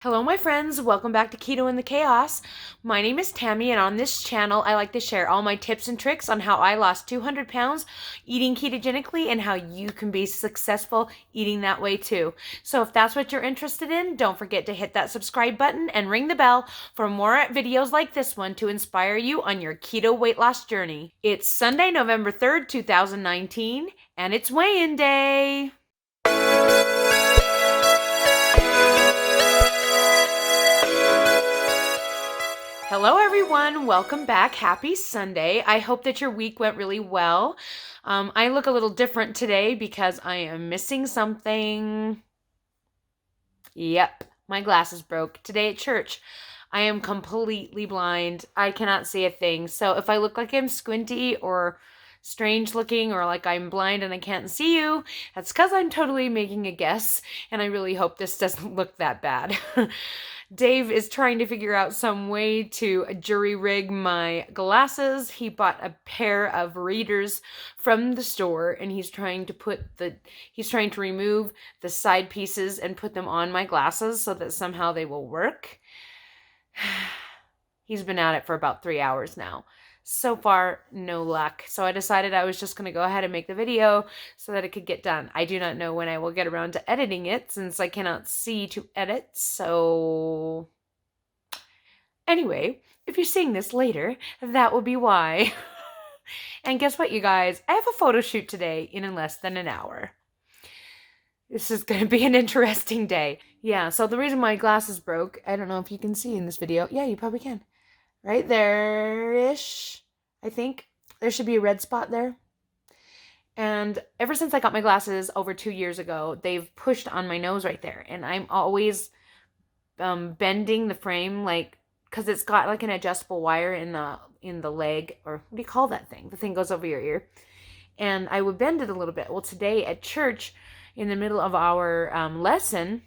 Hello, my friends. Welcome back to Keto and the Chaos. My name is Tammy, and on this channel, I like to share all my tips and tricks on how I lost 200 pounds eating ketogenically and how you can be successful eating that way too. So, if that's what you're interested in, don't forget to hit that subscribe button and ring the bell for more videos like this one to inspire you on your keto weight loss journey. It's Sunday, November 3rd, 2019, and it's weigh-in day. Hello, everyone. Welcome back. Happy Sunday. I hope that your week went really well. I look a little different today because I am missing something. Yep, my glasses broke today at church. I am completely blind. I cannot see a thing. So if I look like I'm squinty or strange looking or like I'm blind and I can't see you, that's because I'm totally making a guess. And I really hope this doesn't look that bad. Dave is trying to figure out some way to jury rig my glasses. He bought a pair of readers from the store and he's trying to remove the side pieces and put them on my glasses so that somehow they will work. He's been at it for about 3 hours now. So far, no luck. So I decided I was just going to go ahead and make the video so that it could get done. I do not know when I will get around to editing it since I cannot see to edit. So anyway, if you're seeing this later, that will be why. And guess what, you guys? I have a photo shoot today in less than an hour. This is going to be an interesting day. Yeah, so the reason my glasses broke, I don't know if you can see in this video. Yeah, you probably can. Right there-ish, I think. There should be a red spot there. And ever since I got my glasses over 2 years ago, they've pushed on my nose right there. And I'm always bending the frame, like, because it's got like an adjustable wire in the leg, or what do you call that thing? The thing goes over your ear. And I would bend it a little bit. Well, today at church, in the middle of our lesson,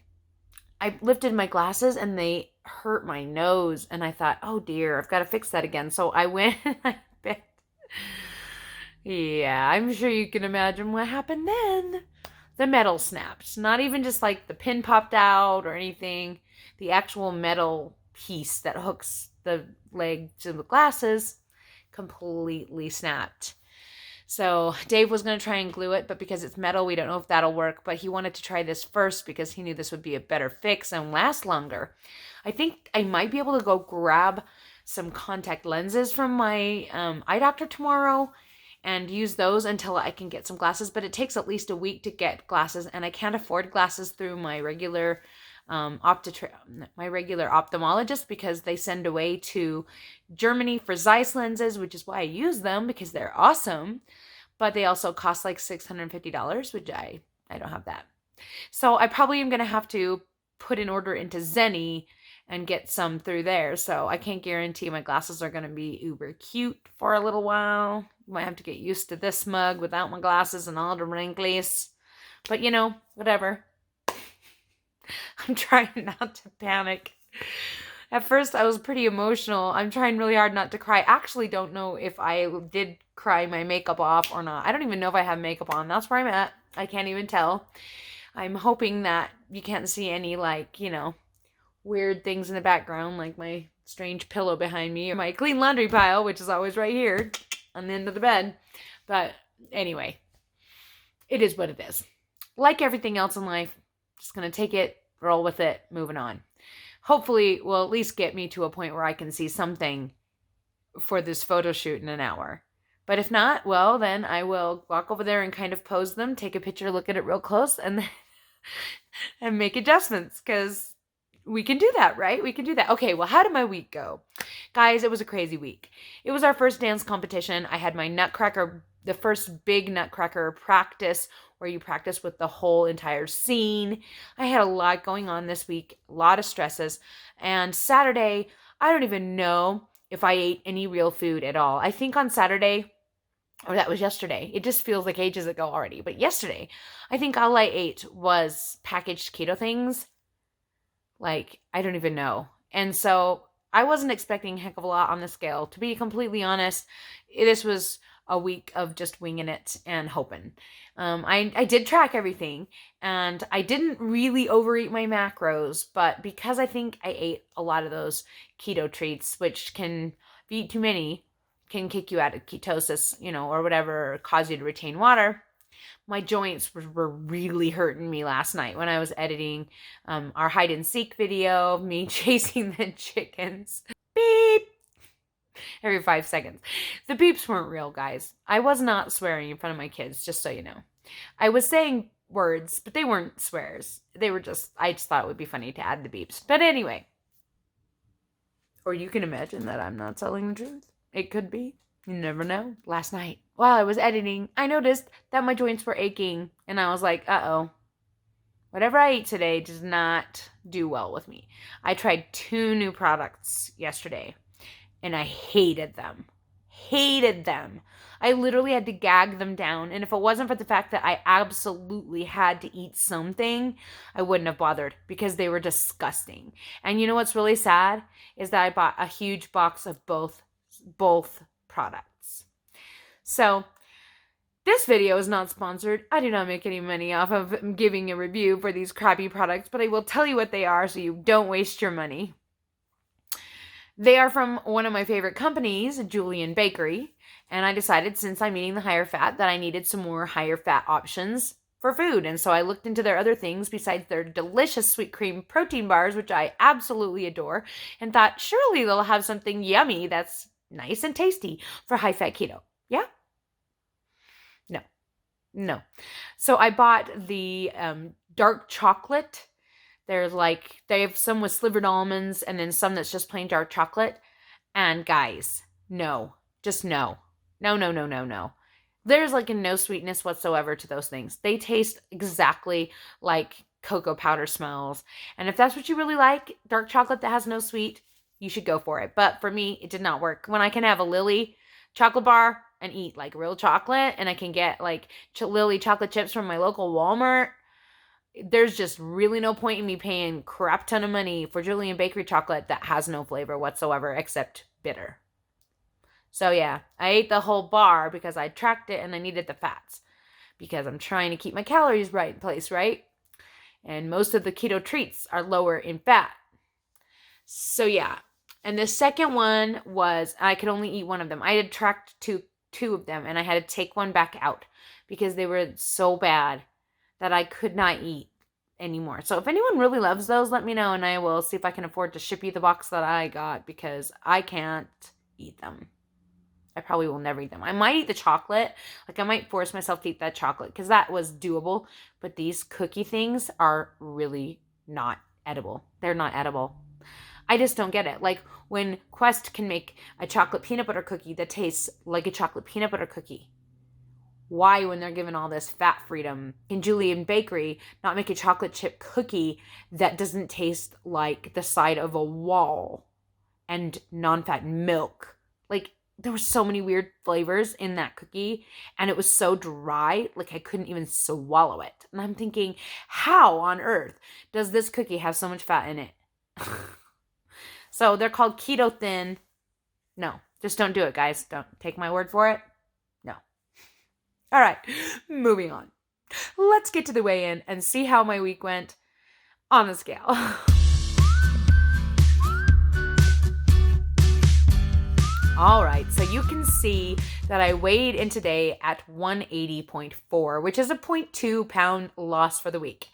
I lifted my glasses and they hurt my nose. And I thought, oh dear, I've got to fix that again. So I went and I bent. Yeah, I'm sure you can imagine what happened then. The metal snapped. Not even just like the pin popped out or anything. The actual metal piece that hooks the leg to the glasses completely snapped. So Dave was going to try and glue it, but because it's metal, we don't know if that'll work. But he wanted to try this first because he knew this would be a better fix and last longer. I think I might be able to go grab some contact lenses from my eye doctor tomorrow and use those until I can get some glasses. But it takes at least a week to get glasses, and I can't afford glasses through my regular ophthalmologist because they send away to Germany for Zeiss lenses, which is why I use them because they're awesome. But they also cost like $650, which I don't have that. So I probably am going to have to put an order into Zenny and get some through there. So I can't guarantee my glasses are going to be uber cute for a little while. You might have to get used to this mug without my glasses and all the wrinkles. But you know, whatever. I'm trying not to panic. At first, I was pretty emotional. I'm trying really hard not to cry. I actually don't know if I did cry my makeup off or not. I don't even know if I have makeup on. That's where I'm at. I can't even tell. I'm hoping that you can't see any, like, you know, weird things in the background, like my strange pillow behind me or my clean laundry pile, which is always right here on the end of the bed. But anyway, it is what it is. Like everything else in life, just going to take it, roll with it, moving on. Hopefully, will at least get me to a point where I can see something for this photo shoot in an hour. But if not, well, then I will walk over there and kind of pose them, take a picture, look at it real close, and then and make adjustments, because we can do that, right? We can do that. Okay, well, how did my week go? Guys, it was a crazy week. It was our first dance competition. I had my nutcracker, the first big nutcracker practice where you practice with the whole entire scene. I had a lot going on this week, a lot of stresses. And Saturday, I don't even know if I ate any real food at all. I think on Saturday, or that was yesterday. It just feels like ages ago already. But yesterday, I think all I ate was packaged keto things. Like, I don't even know. And so I wasn't expecting a heck of a lot on the scale. To be completely honest, this was a week of just winging it and hoping. I did track everything, and I didn't really overeat my macros, but because I think I ate a lot of those keto treats, which can, if you eat too many, can kick you out of ketosis, or whatever, or cause you to retain water. My joints were really hurting me last night when I was editing our hide and seek video of me chasing the chickens. Beep! Every 5 seconds. The beeps weren't real, guys. I was not swearing in front of my kids, just so you know. I was saying words, but they weren't swears. They were I just thought it would be funny to add the beeps. But anyway. Or you can imagine that I'm not telling the truth. It could be. You never know. Last night, while I was editing, I noticed that my joints were aching, and I was like, uh-oh. Whatever I ate today does not do well with me. I tried 2 new products yesterday, and I hated them. Hated them. I literally had to gag them down, and if it wasn't for the fact that I absolutely had to eat something, I wouldn't have bothered, because they were disgusting. And you know what's really sad is that I bought a huge box of both products. So this video is not sponsored. I do not make any money off of giving a review for these crappy products, but I will tell you what they are so you don't waste your money. They are from one of my favorite companies, Julian Bakery, and I decided, since I'm eating the higher fat, that I needed some more higher fat options for food. And so I looked into their other things besides their delicious sweet cream protein bars, which I absolutely adore, and thought surely they'll have something yummy that's nice and tasty for high fat keto. Yeah? No. So I bought the dark chocolate. They have some with slivered almonds and then some that's just plain dark chocolate. And guys, no. Just no. No. There's like no sweetness whatsoever to those things. They taste exactly like cocoa powder smells. And if that's what you really like, dark chocolate that has no sweet, you should go for it. But for me, it did not work. When I can have a Lily chocolate bar and eat like real chocolate, and I can get like Lily chocolate chips from my local Walmart, there's just really no point in me paying crap ton of money for Julian Bakery chocolate that has no flavor whatsoever except bitter. So yeah, I ate the whole bar because I tracked it and I needed the fats because I'm trying to keep my calories right in place, right? And most of the keto treats are lower in fat. So yeah. And the second one was, I could only eat one of them. I had tracked two of them, and I had to take one back out because they were so bad that I could not eat anymore. So if anyone really loves those, let me know, and I will see if I can afford to ship you the box that I got because I can't eat them. I probably will never eat them. I might eat the chocolate. Like, I might force myself to eat that chocolate because that was doable. But these cookie things are really not edible. They're not edible. I just don't get it. Like, when Quest can make a chocolate peanut butter cookie that tastes like a chocolate peanut butter cookie, why, when they're given all this fat freedom, can Julian Bakery not make a chocolate chip cookie that doesn't taste like the side of a wall and non-fat milk? Like, there were so many weird flavors in that cookie, and it was so dry, like I couldn't even swallow it. And I'm thinking, how on earth does this cookie have so much fat in it? So they're called Keto Thin. No, just don't do it, guys. Don't take my word for it. No. All right, moving on. Let's get to the weigh-in and see how my week went on the scale. All right, so you can see that I weighed in today at 180.4, which is a 0.2 pound loss for the week.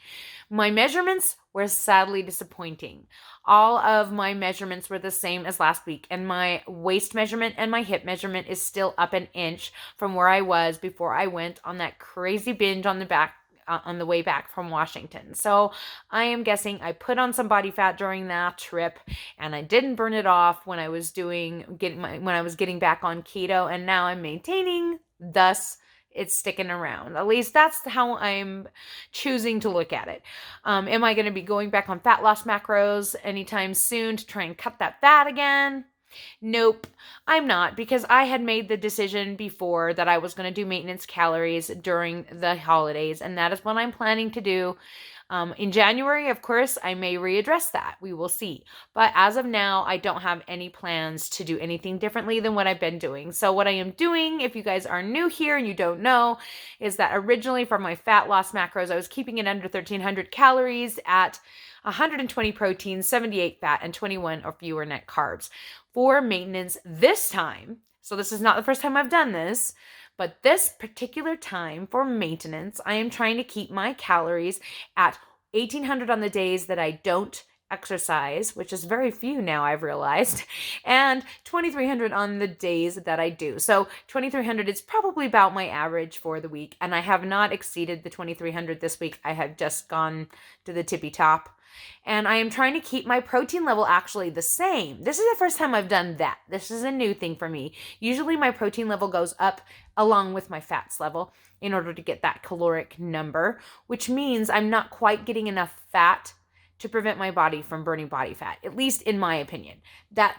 My measurements were sadly disappointing. All of my measurements were the same as last week, and my waist measurement and my hip measurement is still up an inch from where I was before I went on that crazy binge on the way back from Washington. So I am guessing I put on some body fat during that trip, and I didn't burn it off when I was getting back on keto, and now I'm maintaining. Thus, it's sticking around. At least that's how I'm choosing to look at it. Am I going to be going back on fat loss macros anytime soon to try and cut that fat again? Nope, I'm not, because I had made the decision before that I was going to do maintenance calories during the holidays, and that is what I'm planning to do. In January, of course, I may readdress that. We will see. But as of now, I don't have any plans to do anything differently than what I've been doing. So what I am doing, if you guys are new here and you don't know, is that originally for my fat loss macros, I was keeping it under 1,300 calories at 120 protein, 78 fat, and 21 or fewer net carbs. For maintenance this time, so this is not the first time I've done this, but this particular time for maintenance, I am trying to keep my calories at 1,800 on the days that I don't exercise, which is very few now, I've realized, and 2,300 on the days that I do. So 2,300 is probably about my average for the week, and I have not exceeded the 2,300 this week. I have just gone to the tippy top. And I am trying to keep my protein level actually the same. This is the first time I've done that. This is a new thing for me. Usually my protein level goes up along with my fats level in order to get that caloric number, which means I'm not quite getting enough fat to prevent my body from burning body fat, at least in my opinion.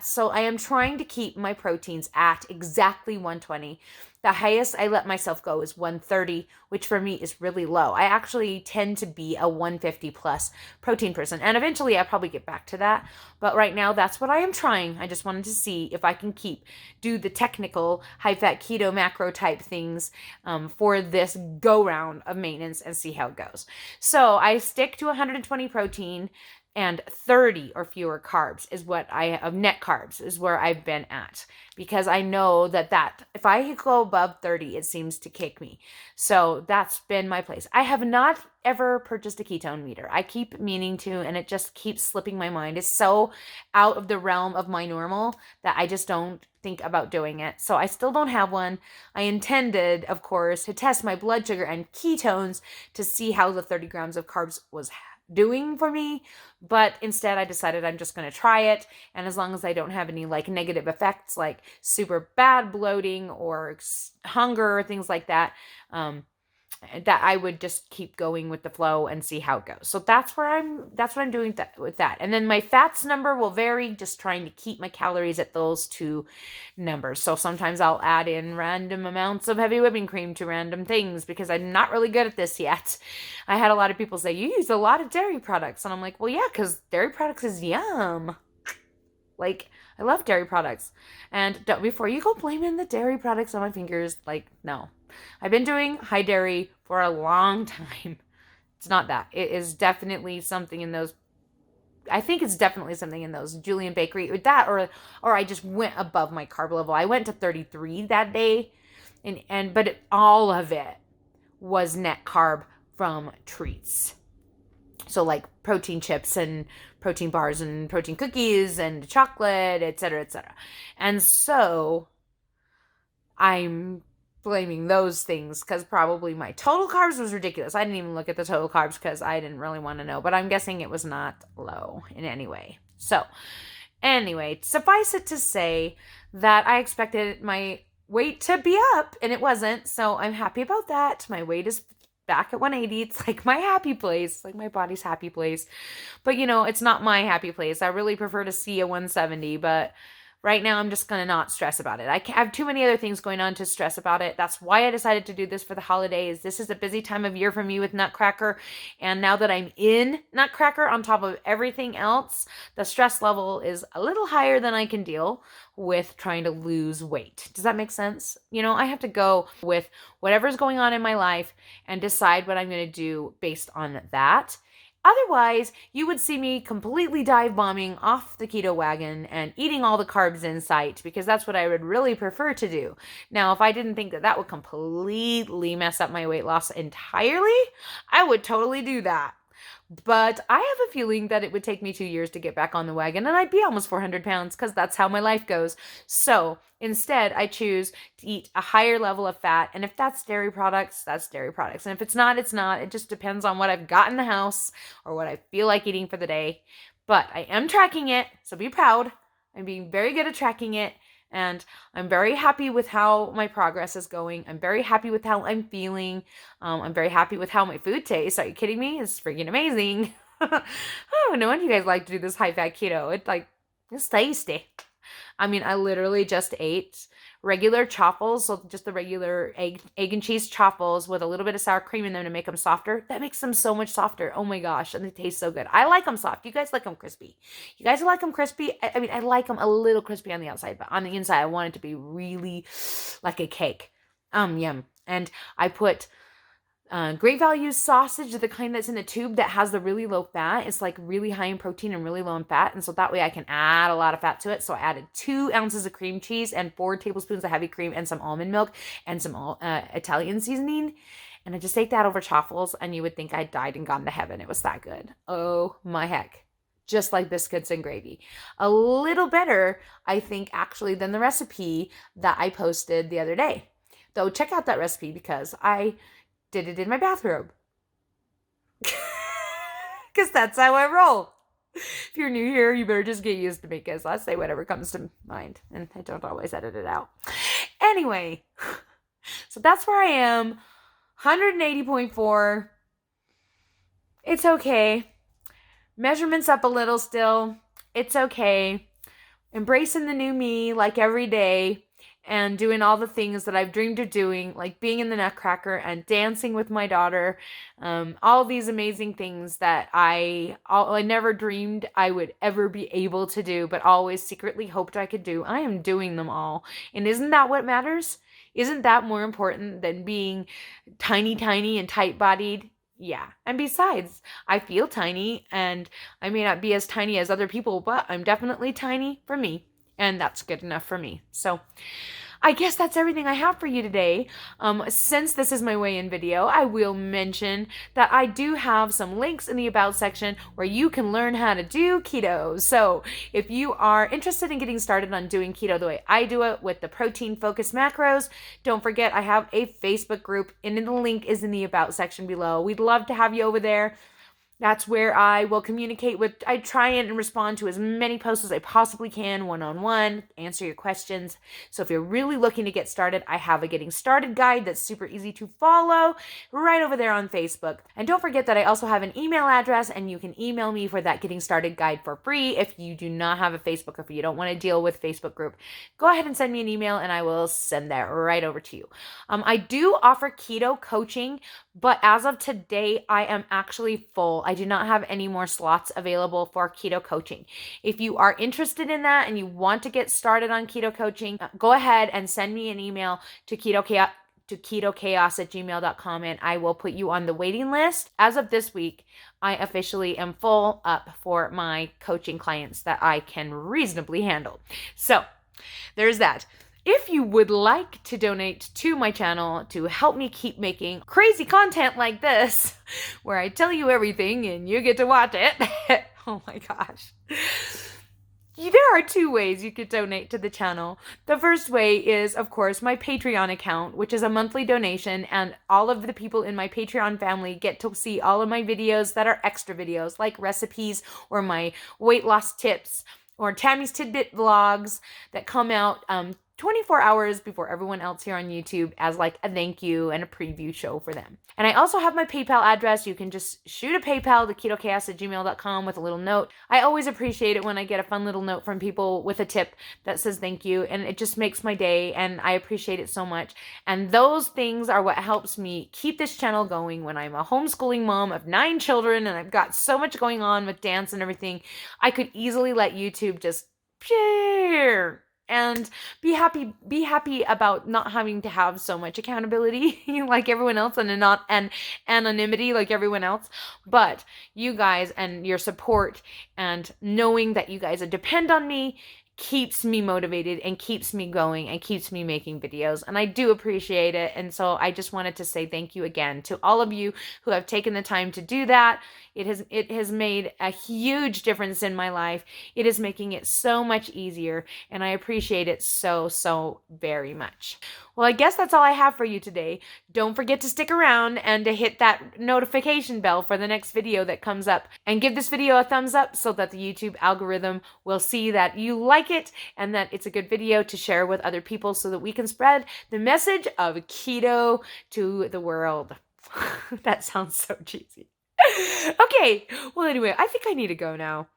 So I am trying to keep my proteins at exactly 120. The highest I let myself go is 130, which for me is really low. I actually tend to be a 150 plus protein person, and eventually I'll probably get back to that. But right now, that's what I am trying. I just wanted to see if I can do the technical high-fat keto macro type things for this go-round of maintenance and see how it goes. So I stick to 120 protein and 30 or fewer carbs of net carbs is where I've been at, because I know that if I go above 30, it seems to kick me. So that's been my place. I have not ever purchased a ketone meter. I keep meaning to, and it just keeps slipping my mind. It's so out of the realm of my normal that I just don't think about doing it. So I still don't have one. I intended, of course, to test my blood sugar and ketones to see how the 30 grams of carbs was doing for me, but instead I decided I'm just going to try it, and as long as I don't have any negative effects like super bad bloating or hunger or things like that, that I would just keep going with the flow and see how it goes. So that's what I'm doing with that. And then my fats number will vary, just trying to keep my calories at those two numbers. So sometimes I'll add in random amounts of heavy whipping cream to random things because I'm not really good at this yet. I had a lot of people say, you use a lot of dairy products. And I'm like, well, yeah, because dairy products is yum. I love dairy products. And before you go blaming the dairy products on my fingers, no. I've been doing high dairy for a long time. It's not that. It is definitely something in those. I think it's definitely something in those Julian Bakery with that, or I just went above my carb level. I went to 33 that day, but all of it was net carb from treats. So protein chips and protein bars and protein cookies and chocolate, et cetera, et cetera. And so I'm blaming those things because probably my total carbs was ridiculous. I didn't even look at the total carbs because I didn't really want to know, but I'm guessing it was not low in any way. So anyway, suffice it to say that I expected my weight to be up and it wasn't. So I'm happy about that. My weight is back at 180. It's like my happy place, like my body's happy place. But it's not my happy place. I really prefer to see a 170, but right now, I'm just going to not stress about it. I have too many other things going on to stress about it. That's why I decided to do this for the holidays. This is a busy time of year for me with Nutcracker. And now that I'm in Nutcracker, on top of everything else, the stress level is a little higher than I can deal with trying to lose weight. Does that make sense? I have to go with whatever's going on in my life and decide what I'm going to do based on that. Otherwise, you would see me completely dive bombing off the keto wagon and eating all the carbs in sight because that's what I would really prefer to do. Now, if I didn't think that would completely mess up my weight loss entirely, I would totally do that. But I have a feeling that it would take me 2 years to get back on the wagon and I'd be almost 400 pounds because that's how my life goes. So instead, I choose to eat a higher level of fat. And if that's dairy products, that's dairy products. And if it's not, it's not. It just depends on what I've got in the house or what I feel like eating for the day. But I am tracking it, so be proud. I'm being very good at tracking it. And I'm very happy with how my progress is going. I'm very happy with how I'm feeling. I'm very happy with how my food tastes. Are you kidding me? It's freaking amazing. Oh, no wonder you guys like to do this high-fat keto. It's tasty. I mean, I literally just ate regular chaffles, so just the regular egg and cheese chaffles with a little bit of sour cream in them to make them softer. That makes them so much softer. Oh my gosh, and they taste so good. I like them soft. You guys like them crispy. You guys like them crispy? I mean, I like them a little crispy on the outside, but on the inside, I want it to be really like a cake. Yum. And I put Great Value sausage, the kind that's in a tube that has the really low fat. It's like really high in protein and really low in fat. And so that way I can add a lot of fat to it. So I added 2 ounces of cream cheese and 4 tablespoons of heavy cream and some almond milk and some Italian seasoning. And I just ate that over chaffles, and you would think I died and gone to heaven. It was that good. Oh my heck. Just like biscuits and gravy. A little better, I think, actually, than the recipe that I posted the other day. Though check out that recipe because I did it in my bathrobe. Because that's how I roll. If you're new here, you better just get used to me because I say whatever comes to mind. And I don't always edit it out. Anyway, so that's where I am. 180.4. It's okay. Measurements up a little still. It's okay. Embracing the new me like every day. And doing all the things that I've dreamed of doing, like being in the Nutcracker and dancing with my daughter. All these amazing things that I never dreamed I would ever be able to do, but always secretly hoped I could do. I am doing them all. And isn't that what matters? Isn't that more important than being tiny and tight-bodied? Yeah. And besides, I feel tiny, and I may not be as tiny as other people, but I'm definitely tiny for me. And that's good enough for me. So I guess that's everything I have for you today. Since this is my weigh-in video, I will mention that I do have some links in the About section where you can learn how to do keto. So if you are interested in getting started on doing keto the way I do it with the protein-focused macros, don't forget I have a Facebook group, and the link is in the About section below. We'd love to have you over there. That's where I will communicate with, I try and respond to as many posts as I possibly can, one-on-one, answer your questions. So if you're really looking to get started, I have a getting started guide that's super easy to follow right over there on Facebook. And don't forget that I also have an email address, and you can email me for that getting started guide for free. If you do not have a Facebook, or if you don't want to deal with Facebook group, go ahead and send me an email and I will send that right over to you. I do offer keto coaching, but as of today, I am actually full. I do not have any more slots available for keto coaching. If you are interested in that and you want to get started on keto coaching, go ahead and send me an email to ketochaos@gmail.com, and I will put you on the waiting list. As of this week, I officially am full up for my coaching clients that I can reasonably handle. So there's that. If you would like to donate to my channel to help me keep making crazy content like this, where I tell you everything and you get to watch it, oh my gosh. There are 2 ways you could donate to the channel. The first way is, of course, my Patreon account, which is a monthly donation, and all of the people in my Patreon family get to see all of my videos that are extra videos, like recipes or my weight loss tips or Tammy's Tidbit vlogs that come out 24 hours before everyone else here on YouTube as like a thank you and a preview show for them. And I also have my PayPal address. You can just shoot a PayPal to ketochaos@gmail.com with a little note. I always appreciate it when I get a fun little note from people with a tip that says thank you, and it just makes my day, and I appreciate it so much. And those things are what helps me keep this channel going when I'm a homeschooling mom of 9 children and I've got so much going on with dance and everything. I could easily let YouTube just and be happy about not having to have so much accountability like everyone else, and not and anonymity like everyone else. But you guys and your support and knowing that you guys depend on me keeps me motivated and keeps me going and keeps me making videos, and I do appreciate it. And so I just wanted to say thank you again to all of you who have taken the time to do that. It has made a huge difference in my life. It is making it so much easier, and I appreciate it so very much. Well, I guess that's all I have for you today. Don't forget to stick around and to hit that notification bell for the next video that comes up, and give this video a thumbs up so that the YouTube algorithm will see that you like it and that it's a good video to share with other people so that we can spread the message of keto to the world. That sounds so cheesy. Okay, well anyway, I think I need to go now.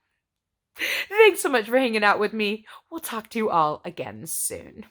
Thanks so much for hanging out with me. We'll talk to you all again soon.